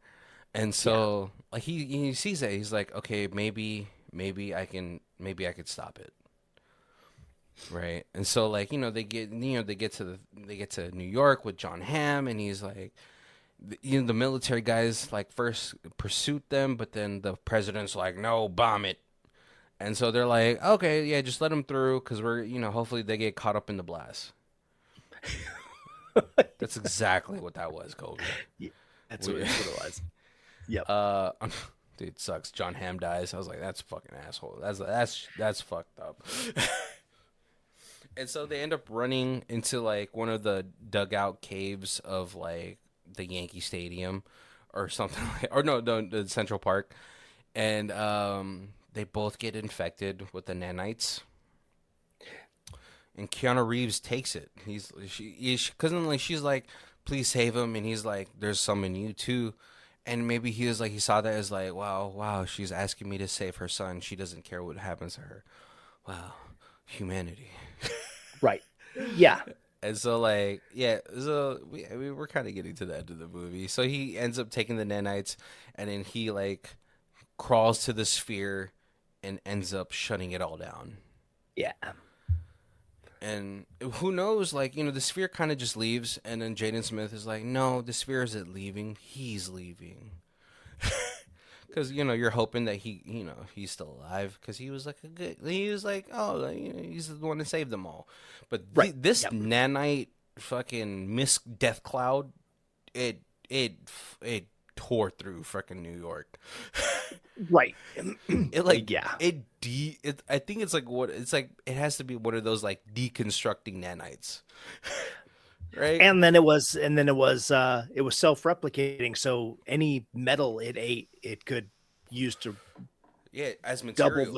And so, like he sees that, he's like, okay, maybe I could stop it, right? And so, like they get to New York with John Hamm, and he's like, the military guys like first pursued them, but then the president's like, no, bomb it. And so they're like, okay, yeah, just let them through because we're, hopefully they get caught up in the blast. That's exactly what that was, Kobe. Yeah, that's We, what it was. Yep. uh, dude, it sucks. John Hamm dies. I was like, that's fucking asshole. That's fucked up. And so they end up running into like one of the dugout caves of like the Yankee Stadium or something like, or no, the Central Park, and they both get infected with the nanites. And Keanu Reeves takes it. Because like she's like, please save him, and he's like, there's some in you too. And maybe he was like, he saw that as like, wow, she's asking me to save her son. She doesn't care what happens to her. Wow, humanity. Right. Yeah. And so like, yeah, so we're kind of getting to the end of the movie. So he ends up taking the nanites, and then he like crawls to the sphere and ends up shutting it all down. Yeah. And who knows, like, the sphere kind of just leaves, and then Jaden Smith is like, no, the sphere isn't leaving, he's leaving. Because, you're hoping that he's still alive, because he was like he's the one that saved them all. But right. This nanite fucking mist death cloud, it tore through fucking New York. Right. It like yeah. I think it's like it has to be one of those like deconstructing nanites. Right? And then it was self-replicating, so any metal it ate, it could use to as material.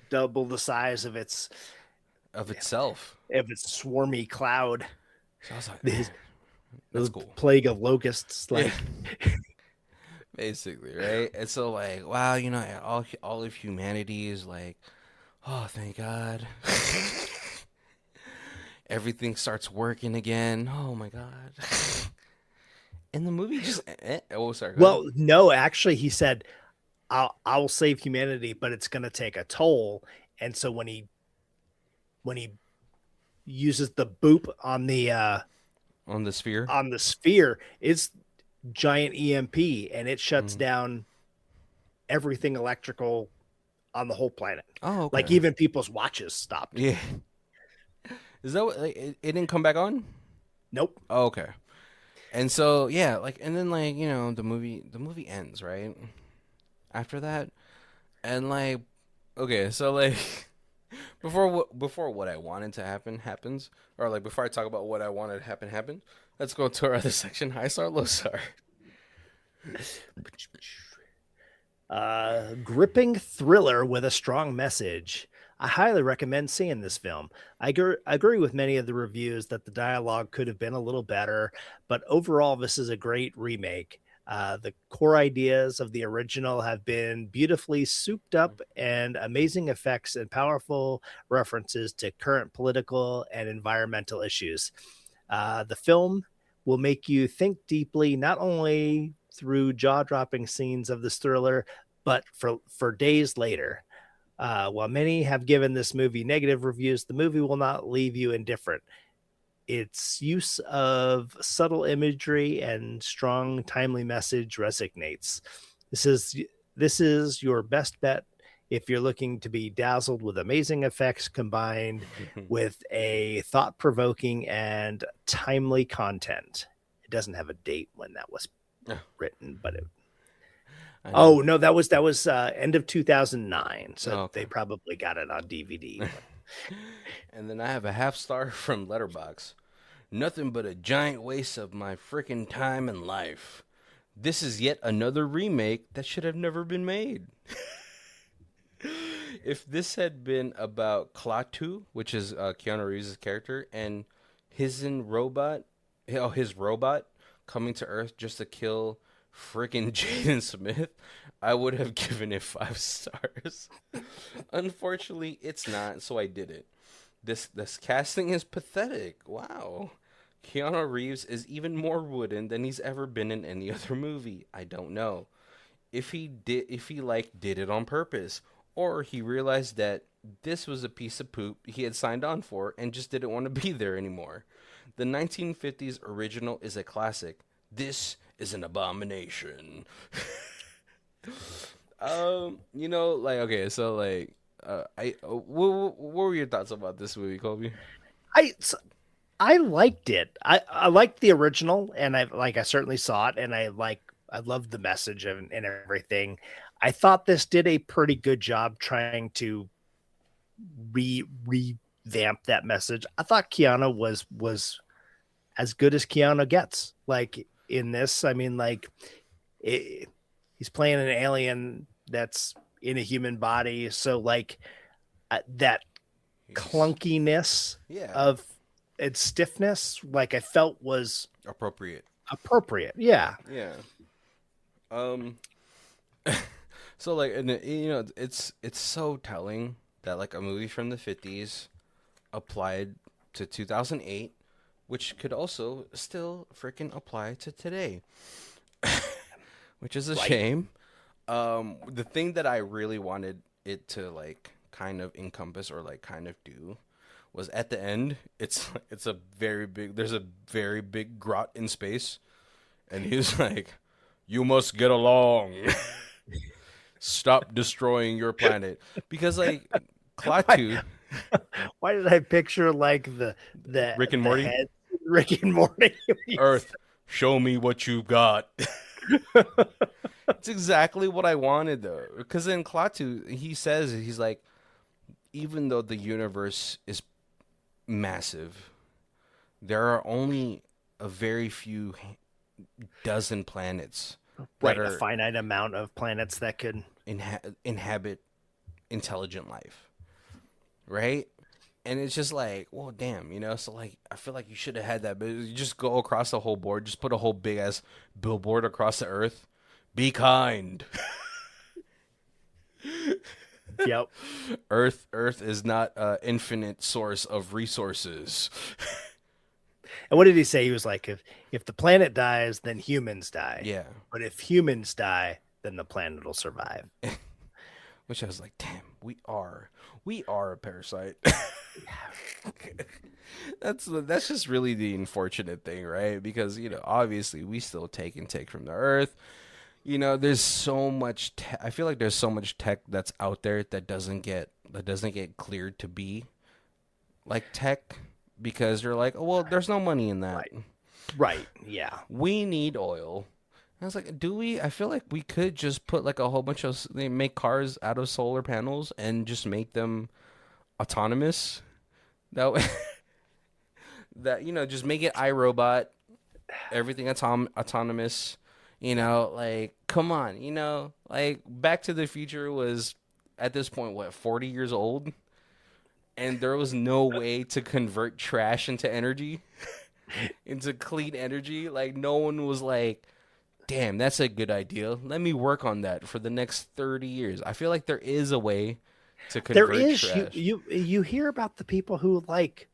double the size of itself. Of its swarmy cloud. So I was like, that's cool. Plague of locusts, like basically, right? And so like, wow, all of humanity is like, oh, thank God. Everything starts working again. Oh my God. And the movie just sorry. Well, no, actually he said I'll save humanity, but it's going to take a toll. And so when he uses the boop on the sphere, it's giant EMP, and it shuts down everything electrical on the whole planet. Oh, okay. Like even people's watches stopped. Yeah. Is that what, it didn't come back on? Nope. Oh, okay. And so yeah, like, and then like the movie ends right after that, and like, okay, so like before what I wanted to happen happens, or like before I talk about what I wanted to happen, let's go to our other section. High star, low star. Gripping thriller with a strong message. I highly recommend seeing this film. I agree with many of the reviews that the dialogue could have been a little better, but overall, this is a great remake. The core ideas of the original have been beautifully souped up, and amazing effects and powerful references to current political and environmental issues. The film will make you think deeply, not only through jaw-dropping scenes of this thriller, but for days later. While many have given this movie negative reviews, the movie will not leave you indifferent. Its use of subtle imagery and strong, timely message resonates. This is your best bet if you're looking to be dazzled with amazing effects combined with a thought-provoking and timely content. It doesn't have a date when that was written, but oh no, that was end of 2009, so okay. They probably got it on DVD. And then I have a half star from Letterboxd. Nothing but a giant waste of my freaking time and life. This is yet another remake that should have never been made. If this had been about Klaatu, which is Keanu Reeves' character, and his robot coming to Earth just to kill freaking Jaden Smith, I would have given it 5 stars. Unfortunately, it's not, so I did it. This casting is pathetic. Wow. Keanu Reeves is even more wooden than he's ever been in any other movie. I don't know if he did it on purpose, or he realized that this was a piece of poop he had signed on for and just didn't want to be there anymore. The 1950s original is a classic. This is an abomination. Like okay, so like, what were your thoughts about this movie, Colby? I I liked it. I liked the original, and I certainly saw it, and I loved the message and everything. I thought this did a pretty good job trying to revamp that message. I thought Keanu was as good as Keanu gets. Like in this, I mean, it, he's playing an alien that's in a human body, so that He's clunkiness yeah, of its stiffness, like I felt was appropriate. appropriate. Yeah. Yeah. Um. So like, and it's so telling that like a movie from the 50s applied to 2008, which could also still freaking apply to today, which is a Right. shame. The thing that I really wanted it to like kind of encompass or like kind of do was at the end. It's a very big. There's a very big grot in space, and he's like, "You must get along. Stop destroying your planet." Because like Why, Klaatu, why did I picture like Rick and the Morty, head Rick and Morty? Earth, show me what you got. It's exactly what I wanted though. Because in Klaatu, he says he's like, even though the universe is massive, there are only a very few dozen planets that Right, a are finite amount of planets that could. inhabit intelligent life, right? And it's just like, well, damn, So like, I feel like you should have had that, but you just go across the whole board, just put a whole big ass billboard across the earth. Be kind. Yep. Earth is not an infinite source of resources. And what did he say? He was like, if the planet dies, then humans die. Yeah, But if humans die, then the planet will survive. which I was like, damn, we are a parasite. That's just really the unfortunate thing, right? Because obviously we still take and take from the earth. There's so much. I feel like there's so much tech that's out there that doesn't get cleared to be like tech because you're like, oh well, there's no money in that. Right. Right. Yeah. We need oil. I was like, do we? I feel like we could just put like a whole bunch of they make cars out of solar panels and just make them autonomous. That way, that just make it iRobot, everything autonomous. Like come on, like Back to the Future was at this point what 40 years old, and there was no way to convert trash into energy, into clean energy. Like no one was like, damn, that's a good idea. Let me work on that for the next 30 years. I feel like there is a way to There convert is trash. you hear about the people who like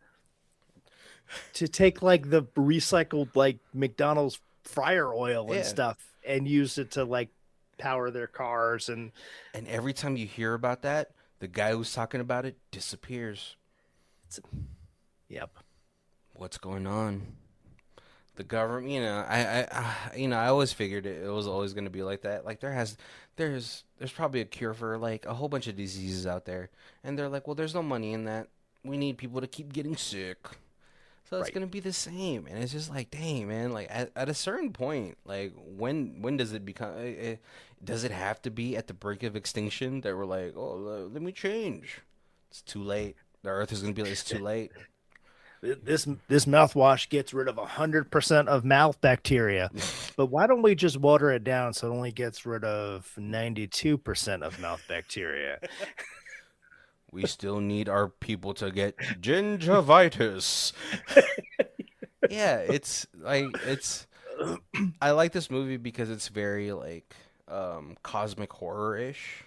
to take like the recycled like McDonald's fryer oil and Yeah. stuff and use it to like power their cars and And every time you hear about that, the guy who's talking about it disappears. it's, yep. What's going on? The government, I always figured it was always going to be like that. Like there's probably a cure for like a whole bunch of diseases out there, and they're like, well, there's no money in that. We need people to keep getting sick, so it's Right. gonna be the same. And it's just like, dang, man, like at a certain point, like when does it become? Does it have to be at the brink of extinction that we're like, oh, let me change? It's too late. The Earth is gonna be like, it's too late. This mouthwash gets rid of 100% of mouth bacteria, but why don't we just water it down so it only gets rid of 92% of mouth bacteria? We still need our people to get gingivitis. Yeah, it's like it's. I like this movie because it's very like cosmic horror ish.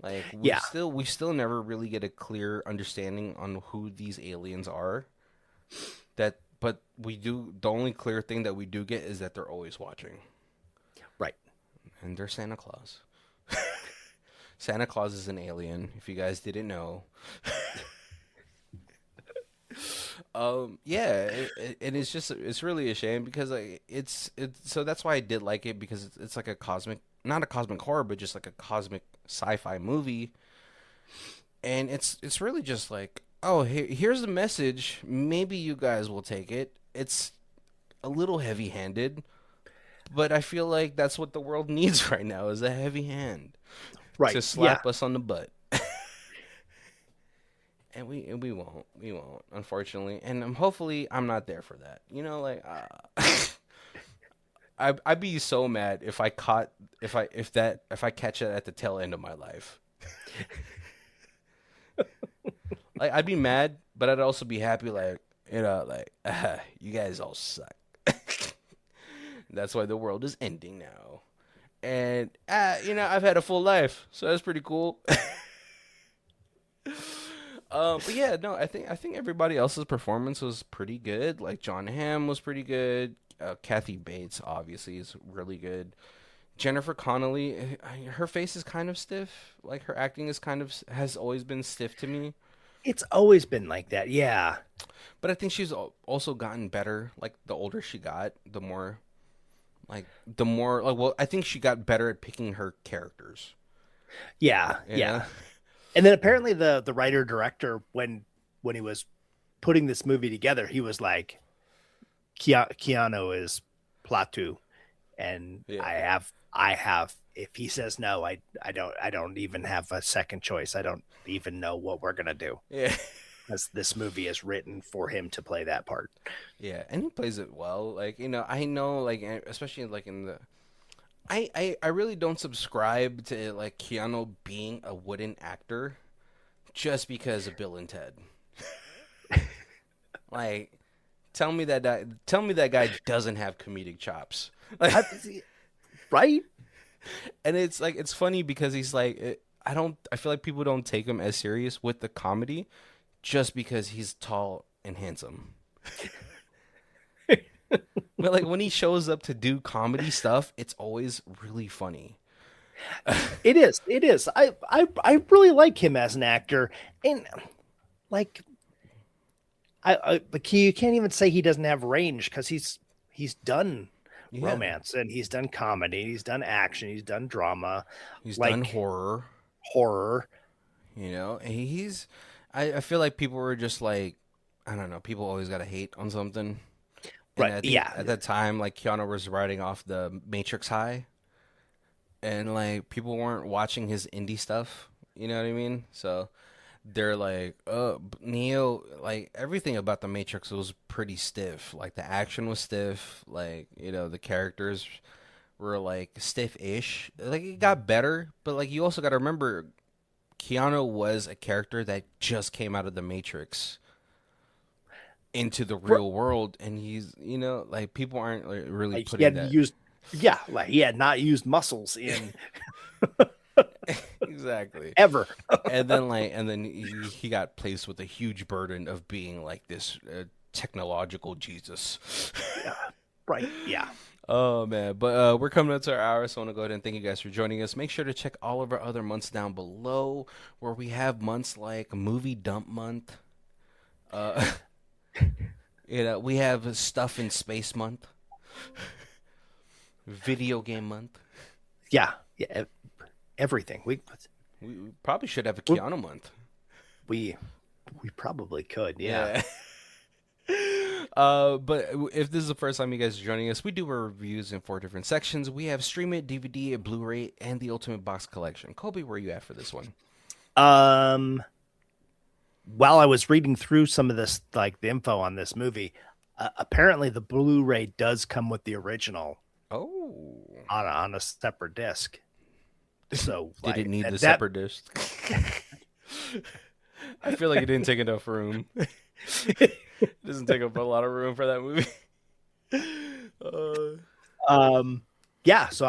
Like we Yeah, still we still never really get a clear understanding on who these aliens are. But we do. The only clear thing that we do get is that they're always watching, right. and they're Santa Claus. Santa Claus is an alien. If you guys didn't know. Yeah, and it's just it's really a shame because like it's so that's why I did like it because it's like a cosmic, not a cosmic horror, but just like a cosmic sci-fi movie, and it's really just like, oh, here's the message. Maybe you guys will take it. It's a little heavy-handed, but I feel like that's what the world needs right now is a heavy hand Right. to Yeah. slap us on the butt. And we won't unfortunately, and hopefully I'm not there for that. Like I'd be so mad if I caught if I catch it at the tail end of my life. Like I'd be mad, but I'd also be happy. Like like you guys all suck. That's why the world is ending now, and I've had a full life, so that's pretty cool. But yeah, no, I think everybody else's performance was pretty good. Like John Hamm was pretty good. Kathy Bates obviously is really good. Jennifer Connelly, her face is kind of stiff. Like her acting is has always been stiff to me. It's always been like that. Yeah. But I think she's also gotten better. Like the older she got, the more like well, I think she got better at picking her characters. Yeah. You know? Yeah. And then apparently the writer director when he was putting this movie together, he was like, Keanu is Platu, and Yeah. I have if he says no, I don't even have a second choice. I don't even know what we're gonna do Yeah. because this movie is written for him to play that part. Yeah, and he plays it well. Like, I know, like, especially like in the, I really don't subscribe to like Keanu being a wooden actor just because of Bill and Ted. Like, tell me that guy doesn't have comedic chops. Like, Right? and it's like it's funny because he's like, I feel like people don't take him as serious with the comedy just because he's tall and handsome. But like when he shows up to do comedy stuff, it's always really funny. It is. It is. I really like him as an actor, and like like you can't even say he doesn't have range because he's done Yeah, romance and he's done comedy, he's done action, he's done drama, he's done like horror, horror. and I feel like people were just like, I don't know, people always got to hate on something. And Right? I think Yeah. at that time, like Keanu was riding off the Matrix high, and like people weren't watching his indie stuff. You know what I mean? So they're like, Neo, like everything about the Matrix was pretty stiff. Like the action was stiff. Like the characters were like stiff-ish. Like it got better, but like you also got to remember, Keanu was a character that just came out of the Matrix into the real world, and he's like people aren't like, really Like he putting hadn't that. used, yeah, like he had not used muscles in Exactly. ever. And then he got placed with a huge burden of being like this technological Jesus. Yeah. Right? Yeah. Oh man, but we're coming up to our hour, so I want to go ahead and thank you guys for joining us. Make sure to check all of our other months down below, where we have months like Movie Dump Month. Uh, we have Stuff in Space Month, Video Game Month. Yeah. Yeah. Everything. We probably should have a We Keanu month. we, we probably could. Yeah. Yeah. But if this is the first time you guys are joining us, we do our reviews in 4 different sections. We have Stream It, DVD, Blu-ray, and the Ultimate Box Collection. Kobe, where are you at for this one? While I was reading through some of this, like the info on this movie, apparently the Blu-ray does come with the original Oh. on a separate disc. So Did it like need the that separate disc? I feel like it didn't take enough room. It doesn't take up a lot of room for that movie. yeah, so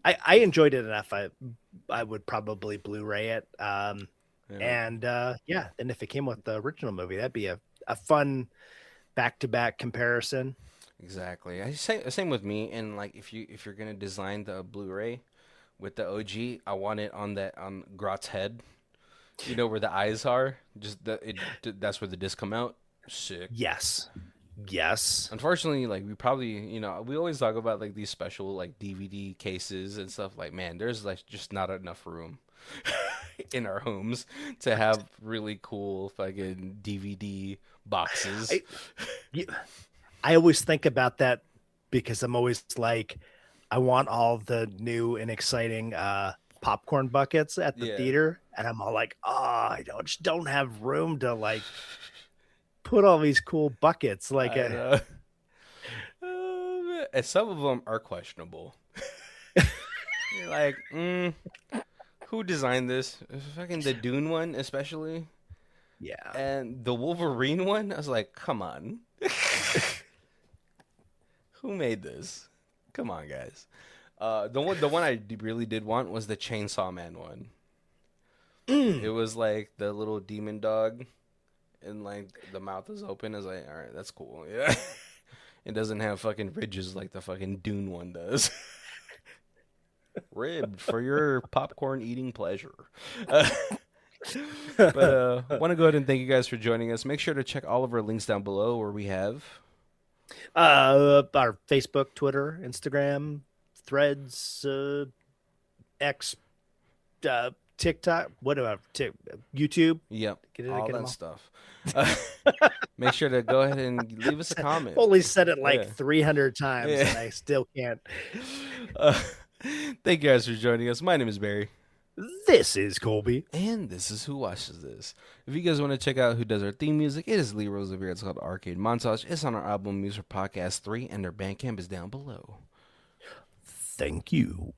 I enjoyed it enough. I would probably Blu-ray it. Yeah. And yeah, and if it came with the original movie, that'd be a fun back-to-back comparison. Exactly. Same with me. And like if you're gonna design the Blu-ray with the OG, I want it on Grot's head. You know where the eyes are? Just that's where the discs come out. Sick. Yes. Yes. Unfortunately, like we probably, we always talk about like these special like DVD cases and stuff. Like, man, there's like just not enough room in our homes to have really cool fucking DVD boxes. I, you- I always think about that because I'm always like, I want all the new and exciting popcorn buckets at the Yeah. theater, and I'm all like, oh, just don't have room to like put all these cool buckets. Like, I know. And some of them are questionable. You're like, who designed this? Fucking the Dune one, especially. yeah, And the Wolverine one, I was like, come on. Who made this? Come on, guys. The one I really did want was the Chainsaw Man one. It was like the little demon dog, and like the mouth is open. I was like, all right, that's cool. Yeah, it doesn't have fucking ridges like the fucking Dune one does. Ribbed for your popcorn eating pleasure. Uh, but want to go ahead and thank you guys for joining us. Make sure to check all of our links down below where we have. our Facebook, Twitter, Instagram, Threads, X, TikTok, whatever, YouTube. Yep, Get it, all get them that all. stuff. Uh, make sure to go ahead and leave us a comment. Only said it like Yeah. 300 times, Yeah. and I still can't. Uh, thank you guys for joining us. My name is Barry. This is Colby. And this is Who Watches This. If you guys want to check out who does our theme music, it is Lee Rosevere. It's called Arcade Montage. It's on our album Music Podcast 3, and their Bandcamp is down below. Thank you.